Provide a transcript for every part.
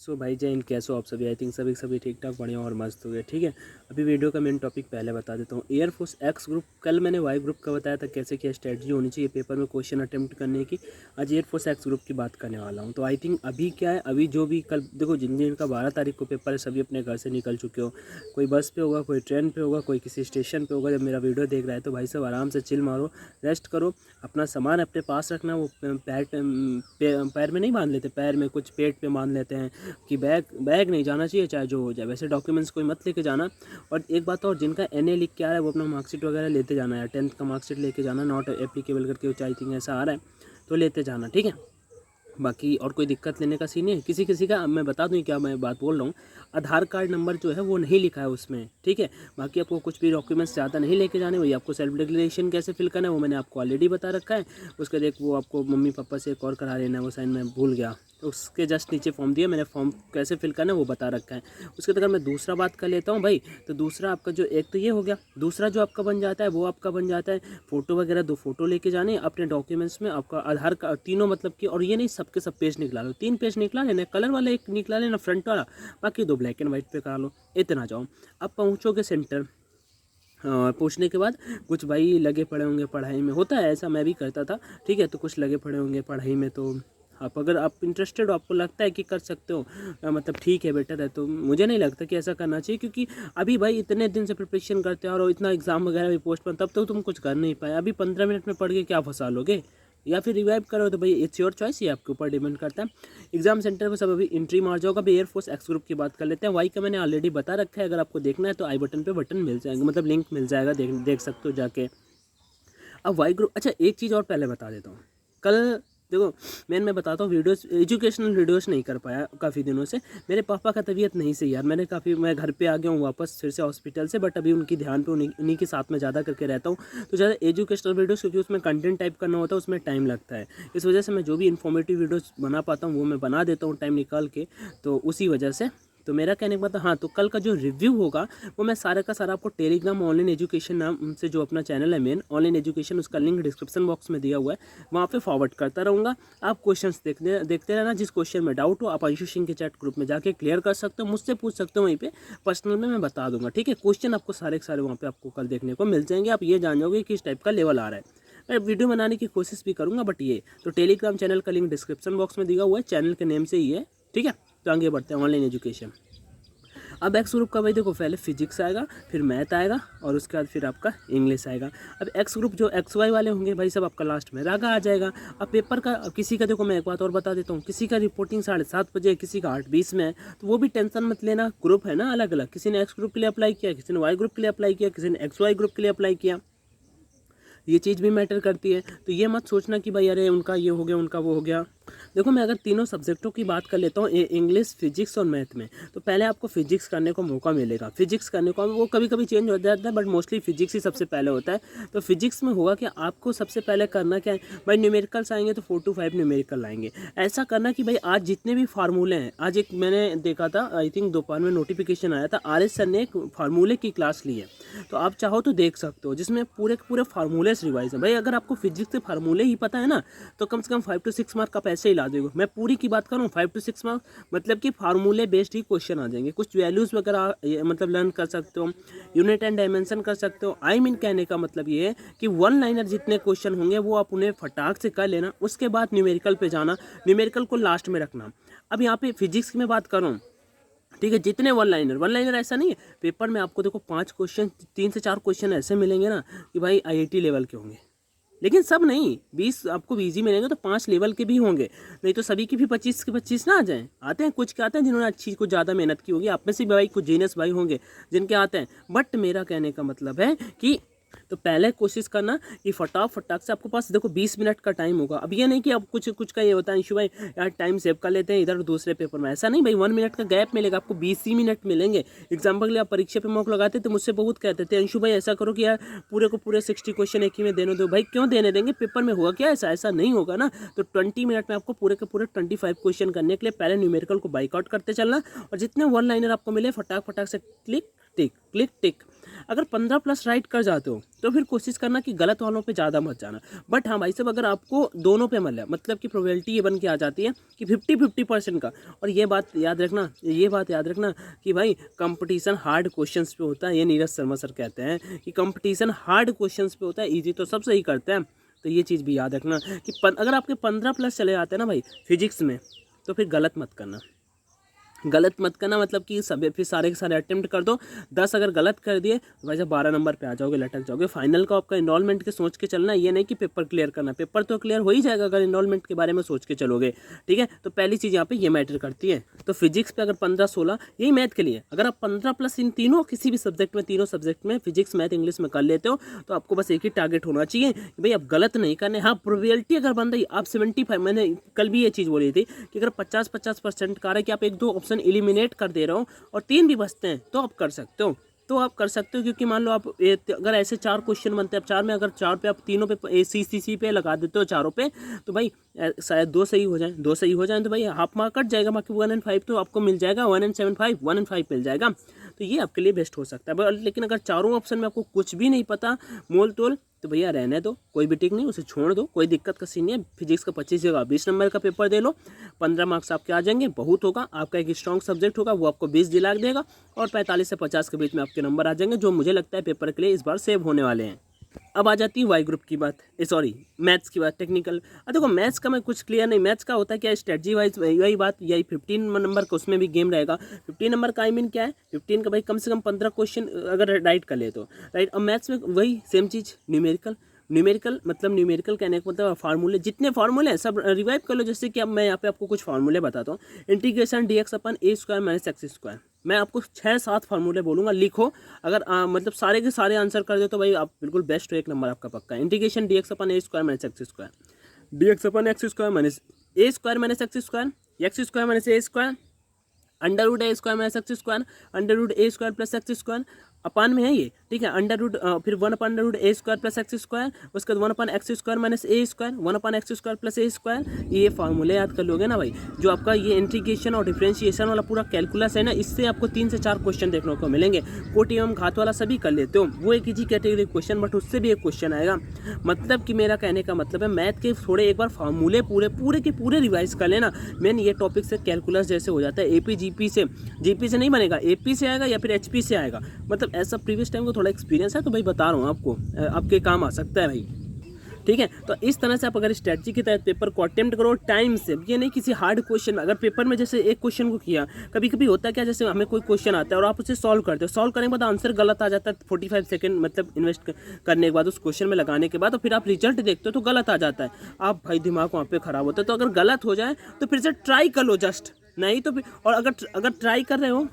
सो भाई जय हिंद, कैसे हो आप सभी। आई थिंक सभी ठीक ठाक बढ़िया और मस्त हो गए। ठीक है, अभी वीडियो का मेन टॉपिक पहले बता देता हूँ। एयरफोर्स एक्स ग्रुप, कल मैंने वाई ग्रुप का बताया था कैसे क्या स्ट्रेटजी होनी चाहिए पेपर में क्वेश्चन अटेम्प्ट करने की। आज एयरफोर्स एक्स ग्रुप की बात करने वाला हूँ। तो आई थिंक अभी क्या है, अभी जो भी कल देखो जिन जिनका 12 तारीख को पेपर है सभी अपने घर से निकल चुके हो। कोई बस पे होगा, कोई ट्रेन पे होगा, कोई किसी स्टेशन पे होगा। जब मेरा वीडियो देख रहा है तो भाई सब आराम से चिल मारो, रेस्ट करो, अपना सामान अपने पास रखना। वो पैर में नहीं बांध लेते, पैर में कुछ पेट पे बांध लेते हैं कि बैग नहीं जाना चाहिए चाहे जो हो जाए। वैसे डॉक्यूमेंट्स कोई मत लेके जाना। और एक बात और, जिनका एनए लिख के आ रहा है वो अपना मार्कशीट वगैरह लेते जाना है। 10th का मार्कशीट लेके जाना, नॉट एप्लीकेबल करके आई थिंक ऐसा आ रहा है, तो लेते जाना। ठीक है, बाकी और कोई दिक्कत लेने का सीन नहीं है। किसी किसी का मैं बता दूँ क्या मैं बात बोल रहा हूँ, आधार कार्ड नंबर जो है वो नहीं लिखा है उसमें। ठीक है, बाकी आपको कुछ भी डॉक्यूमेंट्स ज़्यादा नहीं लेके जाने। वही आपको सेल्फ डिक्लेरेशन कैसे फिल करना है वो मैंने आपको ऑलरेडी बता रखा है। उसके देख वो आपको मम्मी पापा से एक और करा लेना है, वो साइन मैं भूल गया, तो उसके जस्ट नीचे फॉर्म दिया मैंने, फॉर्म कैसे फिल करना है वो बता रखा है। उसके बाद अगर मैं दूसरा बात कर लेता हूँ भाई, तो दूसरा आपका जो एक तो ये हो गया, दूसरा जो आपका बन जाता है वो आपका बन जाता है फ़ोटो वगैरह, 2 फोटो लेके जाने अपने डॉक्यूमेंट्स में। आपका आधार कार्ड तीनों मतलब कि, और ये नहीं सबके सब पेज निकला लो, 3 पेज निकला लेना, कलर वाला एक निकला लेना फ्रंट वाला, बाकी 2 ब्लैक एंड वाइट पे करा लो। इतना जाओ, अब पहुँचोगे सेंटर। पूछने के बाद कुछ भाई लगे पड़े होंगे पढ़ाई में, होता है ऐसा, मैं भी करता था। ठीक है, तो कुछ लगे पड़े होंगे पढ़ाई में, तो आप अगर आप इंटरेस्टेड हो, आपको लगता है कि कर सकते हो, मतलब ठीक है बेटर है, तो मुझे नहीं लगता कि ऐसा करना चाहिए। क्योंकि अभी भाई इतने दिन से प्रिपरेशन करते हैं और इतना एग्ज़ाम वगैरह भी पोस्ट पर, तब तो तुम कुछ कर नहीं पाए। अभी 15 मिनट में पढ़ के क्या फंसा लोगे, या फिर रिवाइव करो, तो भाई इट्स योर चॉइस, ये आपके ऊपर डिपेंड करता है। एग्जाम सेंटर पर सब अभी एंट्री मार जाओगे। अभी एयरफोर्स एक्स ग्रुप की बात कर लेते हैं। वाई का मैंने ऑलरेडी बता रखा है, अगर आपको देखना है तो आई बटन पे बटन मिल जाएगा, मतलब लिंक मिल जाएगा, देख सकते हो जाके। अब वाई ग्रुप, अच्छा एक चीज़ और पहले बता देता हूँ। कल देखो मैं बताता हूँ, वीडियोस एजुकेशनल वीडियोस नहीं कर पाया काफ़ी दिनों से। मेरे पापा का तबीयत नहीं सही यार, मैं घर पे आ गया हूँ वापस फिर से हॉस्पिटल से, बट अभी उनकी ध्यान पे उन्हीं के साथ में ज़्यादा करके रहता हूँ। तो ज़्यादा एजुकेशनल वीडियोस, क्योंकि उसमें कंटेंट टाइप करना होता है, उसमें टाइम लगता है। इस वजह से मैं जो भी इन्फॉर्मेटिव वीडियोस बना पाता हूँ वो मैं बना देता हूँ टाइम निकाल के, तो उसी वजह से। तो मेरा कहने का मतलब, हाँ, तो कल का जो रिव्यू होगा वो मैं सारा का सारा आपको टेलीग्राम ऑनलाइन एजुकेशन नाम से जो अपना चैनल है मेन ऑनलाइन एजुकेशन, उसका लिंक डिस्क्रिप्शन बॉक्स में दिया हुआ है, वहाँ पे फॉरवर्ड करता रहूँगा। आप क्वेश्चंस देखते रहना। जिस क्वेश्चन में डाउट हो आप आयुष सिंह के चैट ग्रुप में जाके क्लियर कर सकते हो, मुझसे पूछ सकते हो, वहीं पे पर्सनल में मैं बता दूंगा। ठीक है, क्वेश्चन आपको सारे के सारे वहाँ पे आपको कल देखने को मिल जाएंगे। आप ये जान जाओगे किस टाइप का लेवल आ रहा है। मैं वीडियो बनाने की कोशिश भी करूँगा, बट ये तो टेलीग्राम चैनल का लिंक डिस्क्रिप्शन बॉक्स में दिया हुआ है, चैनल के नेम से ही है। ठीक है, तो आगे बढ़ते हैं ऑनलाइन एजुकेशन। अब एक्स ग्रुप का भाई देखो, पहले फिजिक्स आएगा, फिर मैथ आएगा, और उसके बाद फिर आपका इंग्लिश आएगा। अब एक्स ग्रुप जो एक्स वाई वाले होंगे भाई सब आपका लास्ट में रागा आ जाएगा। अब पेपर का, अब किसी का देखो मैं एक बात और बता देता हूँ, किसी का रिपोर्टिंग 7:30 बजे, किसी का 8:20 में है, तो वो भी टेंशन मत लेना। ग्रुप है ना अलग अलग, किसी ने एक्स ग्रुप के लिए अप्लाई किया, किसी ने वाई ग्रुप के लिए अप्लाई किया, किसी ने एक्स वाई ग्रुप के लिए अप्लाई किया, ये चीज़ भी मैटर करती है। तो ये मत सोचना कि भाई अरे उनका ये हो गया उनका वो हो गया। देखो मैं अगर तीनों सब्जेक्टों की बात कर लेता हूँ, इंग्लिश, फिजिक्स और मैथ में, तो पहले आपको फिजिक्स करने को मौका मिलेगा। फिजिक्स करने को वो कभी कभी चेंज हो जाता है, बट मोस्टली फिजिक्स ही सबसे पहले होता है। तो फिजिक्स में होगा कि आपको सबसे पहले करना क्या है भाई, न्यूमेरिकल्स आएंगे तो 4 to 5 न्यूमेरिकल आएंगे। ऐसा करना कि भाई आज जितने भी फार्मूले हैं, आज एक मैंने देखा था, आई थिंक दोपहर में नोटिफिकेशन आया था, आर एस सर ने एक फार्मूले की क्लास ली है, तो आप चाहो तो देख सकते हो, जिसमें पूरे पूरे फार्मूले रिवाइज है। भाई अगर आपको फिजिक्स के फार्मूले ही पता है ना, तो कम से कम 5 to 6 मार्क आप ऐसे ही ला दोगे। मैं पूरी की बात करूँ 5 to 6 मार्क, मतलब कि फार्मूले बेस्ड ही क्वेश्चन आ जाएंगे। कुछ वैल्यूज़ वगैरह मतलब लर्न कर सकते हो, यूनिट एंड डायमेंशन कर सकते हो। आई मीन कहने का मतलब ये है कि 1 लाइनर जितने क्वेश्चन होंगे वो आप उन्हें फटाक से कर लेना, उसके बाद न्यूमेरिकल पे जाना, न्यूमेरिकल को लास्ट में रखना। अब यहाँ पे फिजिक्स की मैं बात करूँ, ठीक है, जितने वन लाइनर ऐसा नहीं है, पेपर में आपको देखो 5 क्वेश्चन, 3 से 4 क्वेश्चन ऐसे मिलेंगे ना कि भाई आईआईटी लेवल के होंगे, लेकिन सब नहीं, 20 आपको इजी मिलेंगे, तो 5 लेवल के भी होंगे। नहीं तो सभी की भी 25 के 25 ना आ जाएं। आते हैं कुछ के आते हैं जिन्होंने अच्छी कुछ ज़्यादा मेहनत की होगी, आप में से भी भाई कुछ जीनियस भाई होंगे जिनके आते हैं। बट मेरा कहने का मतलब है कि तो पहले कोशिश करना कि फटाक से, आपके पास देखो 20 मिनट का टाइम होगा। अब ये नहीं कि अब कुछ का ये होता है इशू भाई यार टाइम सेव कर लेते हैं इधर दूसरे पेपर में, ऐसा नहीं भाई। 1 मिनट का गैप मिलेगा आपको, 20 ही मिनट मिलेंगे। एग्जाम्पल के लिए आप परीक्षा पे मॉक लगाते तो मुझसे बहुत कहते थे अंशु भाई ऐसा करो कि यार पूरे को पूरे 60 क्वेश्चन एक ही में देने दो। भाई क्यों देने देंगे, पेपर में होगा क्या ऐसा नहीं होगा ना। तो 20 मिनट में आपको पूरे के पूरे 25 क्वेश्चन करने के लिए पहले न्यूमेरिकल को बाइकआउट करते चलना, और जितने 1 लाइनर आपको मिले फटाक से क्लिक टिक क्लिक टिक। अगर 15 प्लस राइट कर जाते हो तो फिर कोशिश करना कि गलत वालों पे ज़्यादा मत जाना। बट हाँ भाई साहब, अगर आपको दोनों पे मिल है, मतलब कि प्रोबेबिलिटी ये बन के आ जाती है कि 50-50% का। और ये बात याद रखना कि भाई कंपटीशन हार्ड क्वेश्चंस पे होता है। ये नीरज शर्मा सर कहते हैं कि कंपटीशन हार्ड क्वेश्चंस पे होता है, ईजी तो सब सही करते हैं। तो ये चीज़ भी याद रखना कि अगर आपके 15 प्लस चले जाते हैं ना भाई फिजिक्स में, तो फिर गलत मत करना। मतलब कि सब फिर सारे के सारे अटेम्प्ट कर दो। 10 अगर गलत कर दिए तो भाई साहब 12 नंबर पे आ जाओगे, लटक जाओगे। फाइनल का आपका इनरोलमेंट के सोच के चलना, ये नहीं कि पेपर क्लियर करना। पेपर तो क्लियर हो ही जाएगा अगर इनरोलमेंट के बारे में सोच के चलोगे, ठीक है। तो पहली चीज़ यहाँ पे ये मैटर करती है। तो फिजिक्स पे अगर 15-16, यही मैथ के लिए अगर आप 15 प्लस इन तीनों किसी भी सब्जेक्ट में, तीनों सब्जेक्ट में फिजिक्स मैथ इंग्लिश में कर लेते हो, तो आपको बस एक ही टारगेट होना चाहिए कि भाई आप गलत नहीं करने। हाँ, प्रोबेबिलिटी अगर बन रही आप 75, मैंने कल भी ये चीज़ बोली थी कि अगर 50-50% का रहा है कि आप 1-2 ऑप्शन एलिमिनेट कर दे रहे हो और 3 भी बचते हैं तो आप कर सकते हो। क्योंकि मान लो आप अगर ऐसे 4 क्वेश्चन बनते हैं, अब 4 में अगर 4 पे आप तीनों पे सी पे लगा देते हो चारों पे, तो भाई शायद 2 सही हो जाए तो भाई हाफ मार्क कट जाएगा, बाकी 1 and 5 तो आपको मिल जाएगा। 1 and 7 5 1 and 5 मिल जाएगा। तो ये आपके लिए बेस्ट हो सकता है। लेकिन अगर चारों ऑप्शन में आपको कुछ भी नहीं पता मोल तोल, तो भैया रहने दो, कोई भी टिक नहीं, उसे छोड़ दो, कोई दिक्कत का सीन नहीं है। फिजिक्स का 25 जगह 20 नंबर का पेपर दे लो, 15 मार्क्स आपके आ जाएंगे, बहुत होगा। आपका एक स्ट्रॉन्ग सब्जेक्ट होगा, वो आपको 20 दिला देगा और 45 से 50 के बीच में आपके नंबर आ जाएंगे, जो मुझे लगता है पेपर के लिए इस बार सेव होने वाले हैं। अब आ जाती है वाई ग्रुप की बात, मैथ्स की बात, टेक्निकल। देखो मैथ्स का मैं कुछ क्लियर नहीं, मैथ्स का होता है क्या, स्ट्रेटजी वाइज यही बात, यही 15 नंबर का उसमें भी गेम रहेगा। 15 नंबर का क्या है, 15 का भाई कम से कम 15 क्वेश्चन अगर राइट कर ले तो राइट। अब मैथ्स में वही सेम चीज़, न्यूमेरिकल कहने का मतलब फार्मूले, जितने फार्मूले हैं सब रिवाइव कर लो। जैसे कि अब मैं यहाँ पे आपको कुछ फार्मूले बताता हूँ। इंटीग्रेशन dx/a² - x², मैं आपको 6-7 फार्मूले बोलूँगा, लिखो। अगर मतलब सारे के सारे आंसर कर दो तो भाई आप बिल्कुल बेस्ट हो, 1 नंबर आपका पक्का है। Integration dx/a² - x², dx/x² - a² - x², x² - a², under root a² plus x², upon में है ये, ठीक है। फिर 1/√a² प्लस x², उसके बाद 1/x² minus a², 1/x² plus a²। ये फार्मूले याद कर लोगे ना भाई, जो आपका ये इंटीग्रेशन और डिफरेंशिएशन वाला पूरा कैलकुलस है ना, इससे आपको 3 से 4 क्वेश्चन देखने को मिलेंगे। कोटि एवं घात वाला सभी कर लेते हो, वो एक इजी कैटेगरी क्वेश्चन, बट उससे भी एक क्वेश्चन आएगा। मतलब कि मेरा कहने का मतलब है मैथ के थोड़े एक बार फार्मूले पूरे के पूरे रिवाइज कर लेना। मेन ये टॉपिक से कैलकुलस जैसे हो जाता है, AP GP से नहीं बनेगा, AP से आएगा या फिर HP से आएगा। मतलब ऐसा प्रीवियस टाइम को थोड़ा एक्सपीरियंस है, तो भाई बता रहा हूँ आपको, आपके काम आ सकता है भाई, ठीक है। तो इस तरह से आप अगर स्ट्रेटजी के तहत पेपर को अटेम्प्ट करो टाइम से, ये नहीं किसी हार्ड क्वेश्चन। अगर पेपर में जैसे एक क्वेश्चन को किया, कभी कभी होता है क्या, जैसे हमें कोई क्वेश्चन आता है और आप उसे सॉल्व करते हो, सॉल्व करने के बाद आंसर गलत आ जाता है, 45 सेकंड मतलब इन्वेस्ट करने के बाद उस क्वेश्चन में लगाने के बाद, तो फिर आप रिजल्ट देखते हो तो गलत आ जाता है। आप भाई दिमाग वहाँ पे खराब होता है। तो अगर गलत हो जाए तो फिर से ट्राई कर लो, जस्ट नहीं तो फिर, और अगर ट्राई कर रहे हो,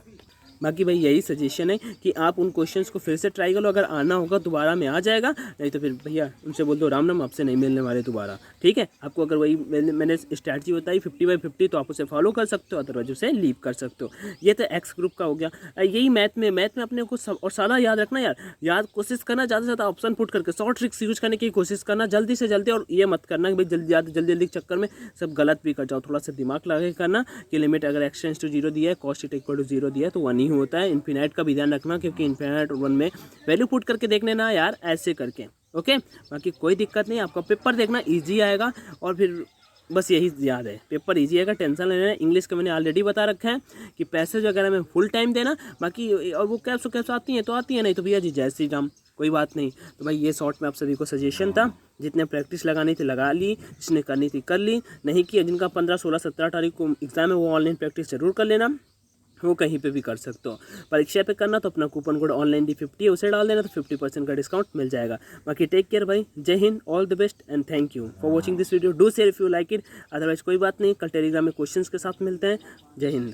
बाकी भाई यही सजेशन है कि आप उन क्वेश्चंस को फिर से ट्राई कर लो। अगर आना होगा दोबारा में आ जाएगा, नहीं तो फिर भैया उनसे बोल दो राम राम, आपसे नहीं मिलने वाले दोबारा, ठीक है। आपको अगर वही मैंने स्ट्रैटेजी बताई 50/50, तो आप उसे फॉलो कर सकते हो, अदरवाइज उसे लीव कर सकते हो। ये तो एक्स ग्रुप का हो गया। यही मैथ में अपने को सब और सारा याद रखना यार, कोशिश करना ज़्यादा से ज़्यादा ऑप्शन पुट करके शॉर्ट ट्रिक्स यूज करने की कोशिश करना जल्दी से जल्दी। और ये मत करना कि भाई जल्दी के चक्कर में सब गलत भी कर जाओ। थोड़ा सा दिमाग लगा के करना कि लिमिट अगर x → 0 दिया है, cos θ = 0 दिया है, तो 1 ही होता है। इन्फिनाइट का भी ध्यान रखना, क्योंकि इन्फिनाइट और 1 में वैल्यू पुट करके देखने ना यार, ऐसे करके, ओके। बाकी कोई दिक्कत नहीं, आपका पेपर देखना ईजी आएगा। और फिर बस यही याद है, पेपर ईजी आएगा, टेंशन लेना है। इंग्लिश का मैंने ऑलरेडी बता रखा है कि पैसेज वगैरह में फुल टाइम देना। बाकी और वो कैप्स आती हैं तो आती हैं, नहीं तो भैया जी जय श्री राम, कोई बात नहीं। तो भाई ये शॉर्ट में आप सभी को सजेशन था। जितने प्रैक्टिस लगानी थी लगा ली, जिसने करनी थी कर ली, नहीं किया जिनका 15, 16, 17 तारीख को एग्जाम है, वो ऑनलाइन प्रैक्टिस जरूर कर लेना, वो कहीं पे भी कर सकते हो। परीक्षा पे करना तो अपना कूपन कोड ऑनलाइन D50 है, उसे डाल देना, तो 50% का डिस्काउंट मिल जाएगा। बाकी टेक केयर भाई, जय Hind, all the best and thank you for watching this video. Do share if you like it, otherwise कोई बात नहीं, कल टेलीग्राम में क्वेश्चंस के साथ मिलते हैं। जय हिंद।